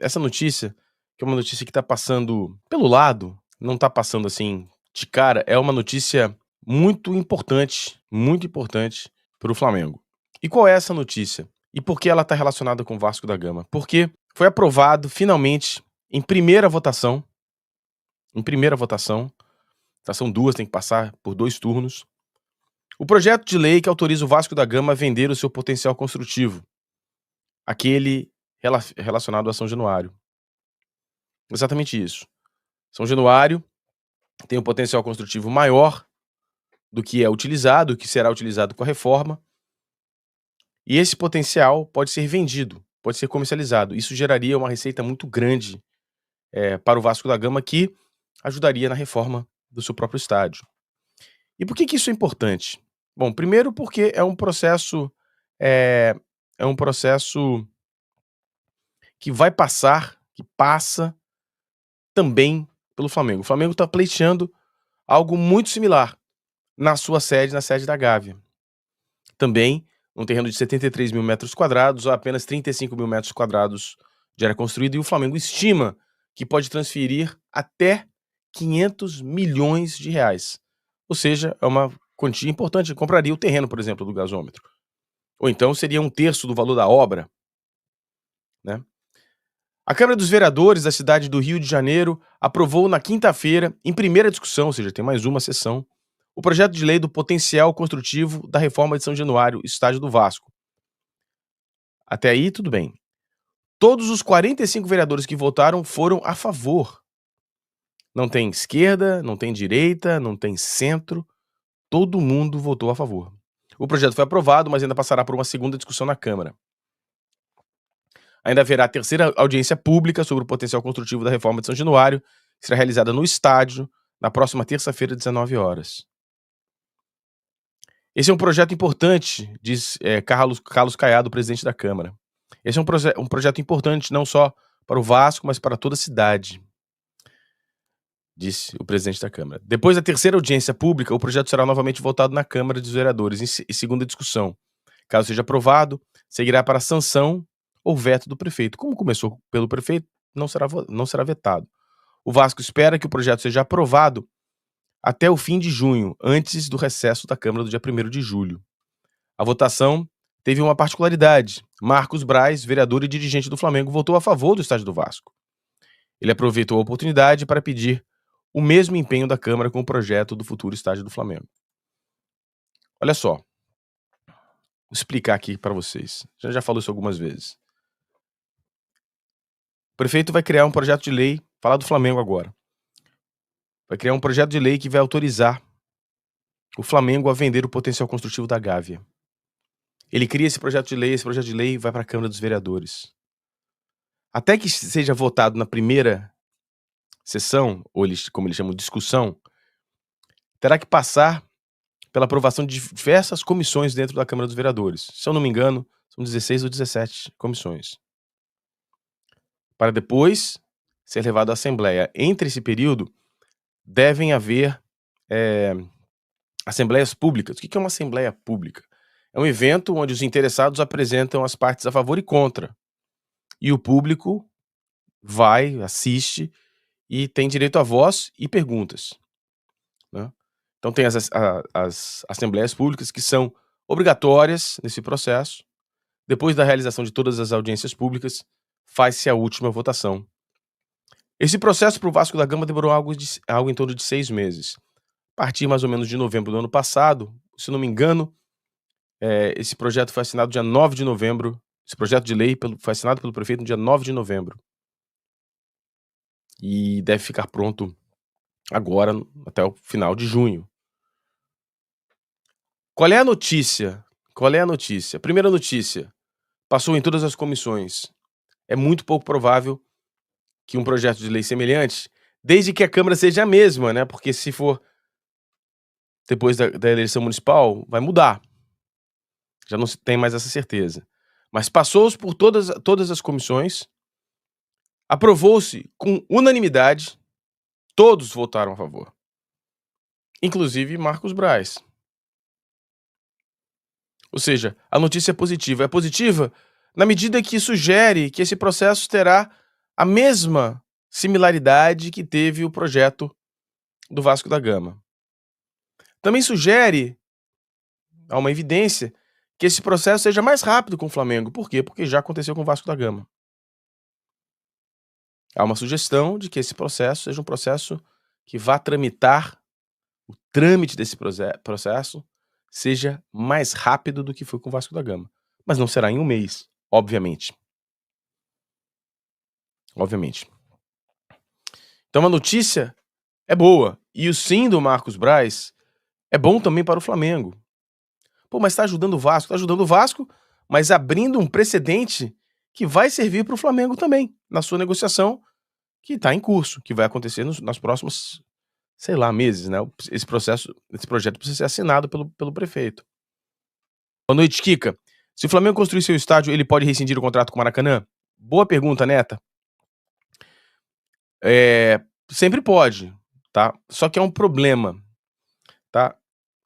essa notícia, que é uma notícia que tá passando pelo lado, não tá passando, assim, de cara, é uma notícia muito importante para o Flamengo. E qual é essa notícia? E por que ela tá relacionada com o Vasco da Gama? Porque foi aprovado finalmente em primeira votação, tá, são 2, tem que passar por 2 turnos, o projeto de lei que autoriza o Vasco da Gama a vender o seu potencial construtivo, aquele relacionado a São Januário. Exatamente isso. São Januário tem um potencial construtivo maior do que é utilizado, que será utilizado com a reforma, e esse potencial pode ser vendido, pode ser comercializado. Isso geraria uma receita muito grande, para o Vasco da Gama, que ajudaria na reforma do seu próprio estádio. E por que isso é importante? Bom, primeiro porque eh, é um processo que vai passar, que passa também pelo Flamengo. O Flamengo está pleiteando algo muito similar na sua sede, na sede da Gávea. Também um terreno de 73.000 metros quadrados, ou apenas 35.000 metros quadrados de área construída, e o Flamengo estima que pode transferir até 500 milhões de reais. Ou seja, é uma quantia importante. Compraria o terreno, por exemplo, do gasômetro. Ou então seria 1/3 do valor da obra, né? A Câmara dos Vereadores da cidade do Rio de Janeiro aprovou na quinta-feira, em primeira discussão, ou seja, tem mais uma sessão, o projeto de lei do potencial construtivo da reforma de São Januário, estádio do Vasco. Até aí, tudo bem. Todos os 45 vereadores que votaram foram a favor. Não tem esquerda, não tem direita, não tem centro, todo mundo votou a favor. O projeto foi aprovado, mas ainda passará por uma segunda discussão na Câmara. Ainda haverá a terceira audiência pública sobre o potencial construtivo da reforma de São Januário, que será realizada no estádio na próxima terça-feira, 19 horas. Esse é um projeto importante, diz Carlos Caiado, presidente da Câmara. Esse é um projeto importante não só para o Vasco, mas para toda a cidade, disse o presidente da Câmara. Depois da terceira audiência pública, o projeto será novamente votado na Câmara dos Vereadores, em segunda discussão. Caso seja aprovado, seguirá para sanção ou veto do prefeito. Como começou pelo prefeito, não será vetado. O Vasco espera que o projeto seja aprovado até o fim de junho, antes do recesso da Câmara do dia 1º de julho. A votação teve uma particularidade. Marcos Braz, vereador e dirigente do Flamengo, votou a favor do estádio do Vasco. Ele aproveitou a oportunidade para pedir o mesmo empenho da Câmara com o projeto do futuro estádio do Flamengo. Olha só, vou explicar aqui para vocês. Já falou isso algumas vezes. O prefeito vai criar um projeto de lei, falar do Flamengo agora. Vai criar um projeto de lei que vai autorizar o Flamengo a vender o potencial construtivo da Gávea. Ele cria esse projeto de lei vai para a Câmara dos Vereadores. Até que seja votado na primeira sessão, ou como eles chamam, discussão, terá que passar pela aprovação de diversas comissões dentro da Câmara dos Vereadores. Se eu não me engano, são 16 ou 17 comissões. Para depois ser levado à Assembleia. Entre esse período, devem haver assembleias públicas. O que é uma assembleia pública? É um evento onde os interessados apresentam as partes a favor e contra. E o público vai, assiste e tem direito a voz e perguntas, né? Então tem as assembleias públicas que são obrigatórias nesse processo. Depois da realização de todas as audiências públicas, faz-se a última votação. Esse processo para o Vasco da Gama demorou algo em torno de 6 meses. A partir mais ou menos de novembro do ano passado, se não me engano, esse projeto foi assinado dia 9 de novembro. Esse projeto de lei foi assinado pelo prefeito no dia 9 de novembro. E deve ficar pronto agora, até o final de junho. Qual é a notícia? Primeira notícia, passou em todas as comissões. É muito pouco provável que um projeto de lei semelhante, desde que a Câmara seja a mesma, né? Porque se for depois da eleição municipal, vai mudar. Já não se tem mais essa certeza. Mas passou por todas as comissões, aprovou-se com unanimidade, todos votaram a favor. Inclusive Marcos Braz. Ou seja, a notícia é positiva. É positiva na medida que sugere que esse processo terá a mesma similaridade que teve o projeto do Vasco da Gama. Também sugere, há uma evidência, que esse processo seja mais rápido com o Flamengo. Por quê? Porque já aconteceu com o Vasco da Gama. Há uma sugestão de que esse processo seja um processo que vá tramitar, o trâmite desse processo seja mais rápido do que foi com o Vasco da Gama. Mas não será em um mês, obviamente. Obviamente. Então a notícia é boa. E o sim do Marcos Braz é bom também para o Flamengo. Pô, mas tá ajudando o Vasco. Tá ajudando o Vasco, mas abrindo um precedente que vai servir para o Flamengo também, na sua negociação que está em curso, que vai acontecer nas próximos, sei lá, meses, né? Esse projeto precisa ser assinado pelo prefeito. Boa noite, Kika. Se o Flamengo construir seu estádio, ele pode rescindir o contrato com o Maracanã? Boa pergunta, Neta. Sempre pode, tá? Só que é um problema, tá?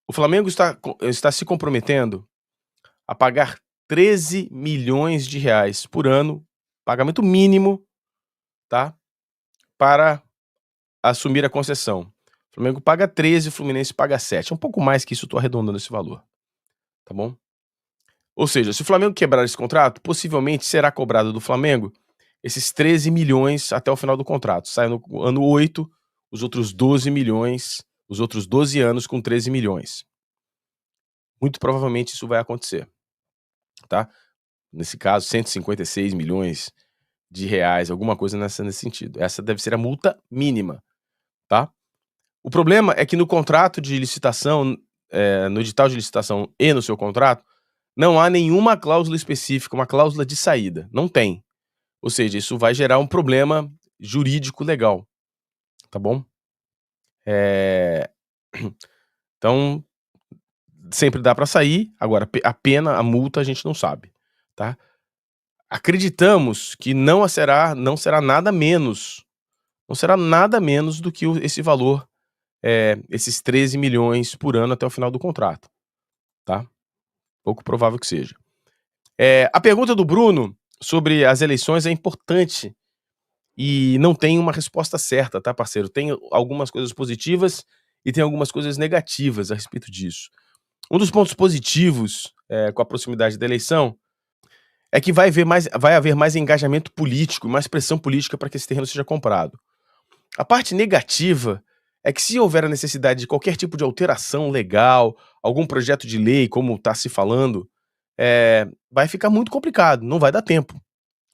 O Flamengo está se comprometendo a pagar 13 milhões de reais por ano, pagamento mínimo, tá? Para assumir a concessão. O Flamengo paga 13, o Fluminense paga 7. É um pouco mais que isso, eu tô arredondando esse valor. Tá bom? Ou seja, se o Flamengo quebrar esse contrato, possivelmente será cobrado do Flamengo esses 13 milhões até o final do contrato. Sai no ano 8, os outros 12 milhões, os outros 12 anos com 13 milhões. Muito provavelmente isso vai acontecer. Tá? Nesse caso, 156 milhões de reais, alguma coisa nesse sentido. Essa deve ser a multa mínima. Tá? O problema é que no contrato de licitação, no edital de licitação e no seu contrato, não há nenhuma cláusula específica, uma cláusula de saída. Não tem. Ou seja, isso vai gerar um problema jurídico legal. Tá bom? Então, sempre dá para sair. Agora, a pena, a multa, a gente não sabe. Tá? Acreditamos que não será nada menos. Não será nada menos do que esse valor, esses 13 milhões por ano até o final do contrato. Tá? Pouco provável que seja. A pergunta do Bruno sobre as eleições é importante e não tem uma resposta certa, tá, parceiro? Tem algumas coisas positivas e tem algumas coisas negativas a respeito disso. Um dos pontos positivos com a proximidade da eleição é que vai haver mais engajamento político, mais pressão política para que esse terreno seja comprado. A parte negativa é que se houver a necessidade de qualquer tipo de alteração legal, algum projeto de lei, como está se falando, vai ficar muito complicado, não vai dar tempo.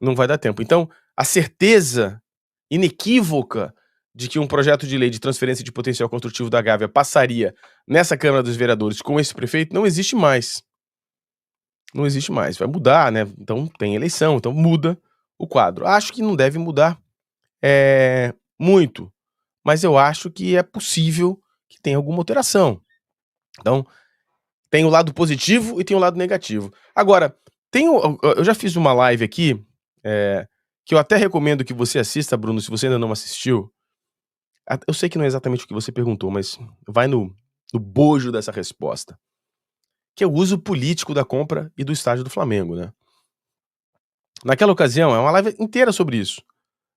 Não vai dar tempo. Então, a certeza inequívoca de que um projeto de lei de transferência de potencial construtivo da Gávea passaria nessa Câmara dos Vereadores com esse prefeito não existe mais. Não existe mais. Vai mudar, né? Então tem eleição, então muda o quadro. Acho que não deve mudar muito, mas eu acho que é possível que tenha alguma alteração. Então, tem o lado positivo e tem o lado negativo. Agora, eu já fiz uma live aqui, que eu até recomendo que você assista, Bruno, se você ainda não assistiu. Eu sei que não é exatamente o que você perguntou, mas vai no bojo dessa resposta. Que é o uso político da compra e do estádio do Flamengo, né? Naquela ocasião, é uma live inteira sobre isso.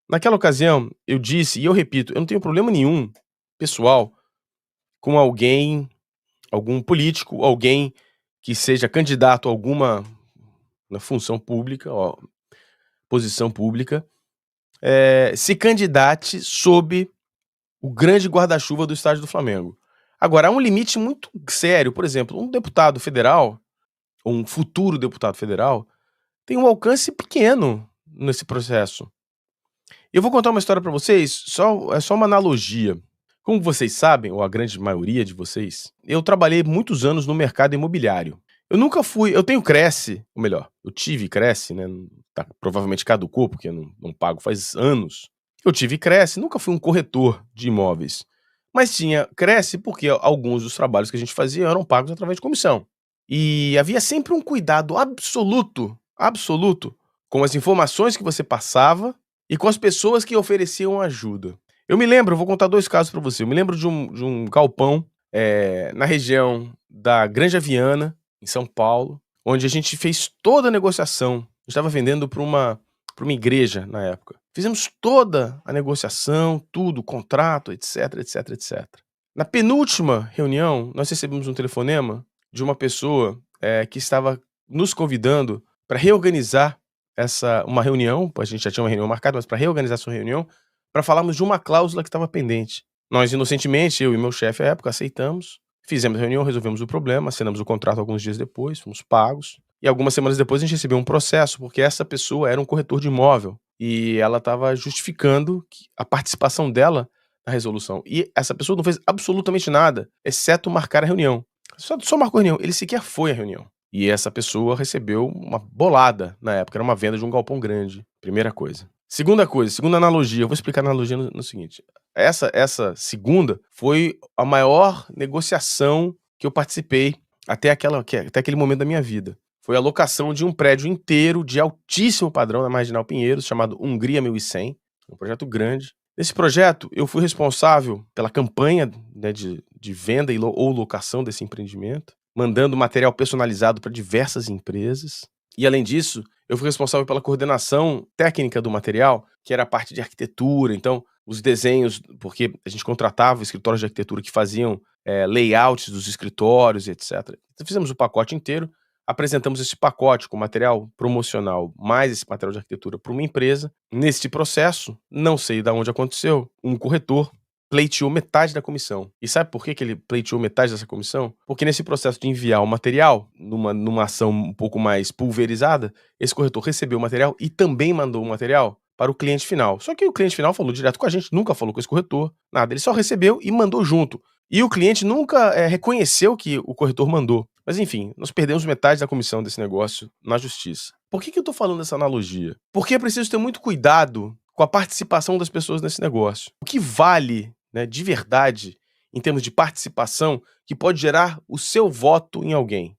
Naquela ocasião, eu disse, e eu repito, eu não tenho problema nenhum, pessoal, com algum político, alguém que seja candidato a alguma função pública, posição pública, se candidate sob o grande guarda-chuva do estádio do Flamengo. Agora, há um limite muito sério. Por exemplo, um deputado federal, ou um futuro deputado federal, tem um alcance pequeno nesse processo. Eu vou contar uma história para vocês, é só uma analogia. Como vocês sabem, ou a grande maioria de vocês, eu trabalhei muitos anos no mercado imobiliário. Eu tenho Cresce, ou melhor, eu tive Cresce, né? Provavelmente caducou, porque eu não pago faz anos. Eu tive Cresce, nunca fui um corretor de imóveis. Mas tinha Cresce porque alguns dos trabalhos que a gente fazia eram pagos através de comissão. E havia sempre um cuidado absoluto com as informações que você passava e com as pessoas que ofereciam ajuda. Eu vou contar 2 casos para você. Eu me lembro de um galpão na região da Granja Viana, em São Paulo, onde a gente fez toda a negociação. A gente estava vendendo para uma para uma igreja na época. Fizemos toda a negociação, tudo, contrato, etc, etc, etc. Na penúltima reunião, nós recebemos um telefonema de uma pessoa que estava nos convidando para reorganizar uma reunião, a gente já tinha uma reunião marcada, mas para reorganizar essa reunião, para falarmos de uma cláusula que estava pendente. Nós, inocentemente, eu e meu chefe à época, aceitamos, fizemos a reunião, resolvemos o problema, assinamos o contrato alguns dias depois, fomos pagos. E algumas semanas depois a gente recebeu um processo, porque essa pessoa era um corretor de imóvel e ela estava justificando a participação dela na resolução. E essa pessoa não fez absolutamente nada, exceto marcar a reunião. Só marcou a reunião, ele sequer foi à reunião. E essa pessoa recebeu uma bolada na época, era uma venda de um galpão grande, primeira coisa. Segunda analogia, eu vou explicar a analogia no seguinte. Essa segunda foi a maior negociação que eu participei até aquele momento da minha vida. Foi a locação de um prédio inteiro de altíssimo padrão na Marginal Pinheiros, chamado Hungria 1100, um projeto grande. Nesse projeto, eu fui responsável pela campanha, né, de venda ou locação desse empreendimento, mandando material personalizado para diversas empresas. E, além disso, eu fui responsável pela coordenação técnica do material, que era a parte de arquitetura. Então, os desenhos, porque a gente contratava escritórios de arquitetura que faziam layouts dos escritórios, etc. Então, fizemos o pacote inteiro, apresentamos esse pacote com material promocional, mais esse material de arquitetura para uma empresa. Nesse processo, não sei de onde aconteceu, um corretor pleiteou metade da comissão. E sabe por que ele pleiteou metade dessa comissão? Porque nesse processo de enviar o material, numa ação um pouco mais pulverizada, esse corretor recebeu o material e também mandou o material para o cliente final. Só que o cliente final falou direto com a gente, nunca falou com esse corretor, nada. Ele só recebeu e mandou junto. E o cliente nunca reconheceu que o corretor mandou. Mas enfim, nós perdemos metade da comissão desse negócio na justiça. Por que eu tô falando dessa analogia? Porque é preciso ter muito cuidado com a participação das pessoas nesse negócio. O que vale, né, de verdade, em termos de participação, que pode gerar o seu voto em alguém.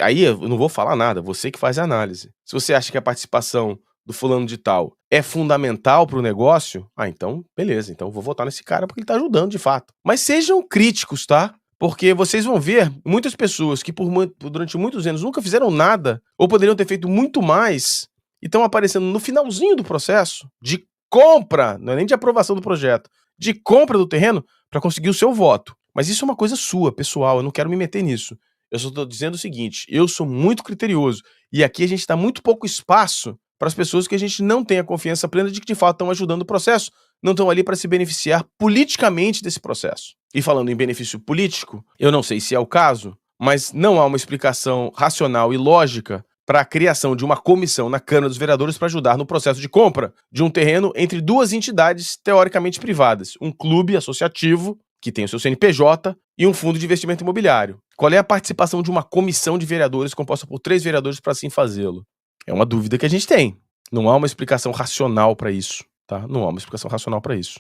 Aí eu não vou falar nada, você que faz a análise. Se você acha que a participação do fulano de tal é fundamental para o negócio, então beleza, então eu vou votar nesse cara porque ele tá ajudando de fato. Mas sejam críticos, tá? Porque vocês vão ver muitas pessoas que durante muitos anos nunca fizeram nada, ou poderiam ter feito muito mais, e estão aparecendo no finalzinho do processo de compra, não é nem de aprovação do projeto, de compra do terreno para conseguir o seu voto. Mas isso é uma coisa sua, pessoal, eu não quero me meter nisso. Eu só estou dizendo o seguinte, eu sou muito criterioso, e aqui a gente dá muito pouco espaço para as pessoas que a gente não tem a confiança plena de que de fato estão ajudando o processo, não estão ali para se beneficiar politicamente desse processo. E falando em benefício político, eu não sei se é o caso, mas não há uma explicação racional e lógica para a criação de uma comissão na Câmara dos Vereadores para ajudar no processo de compra de um terreno entre duas entidades teoricamente privadas, um clube associativo, que tem o seu CNPJ, e um fundo de investimento imobiliário. Qual é a participação de uma comissão de vereadores composta por 3 vereadores para assim fazê-lo? É uma dúvida que a gente tem. Não há uma explicação racional para isso, tá? Não há uma explicação racional para isso.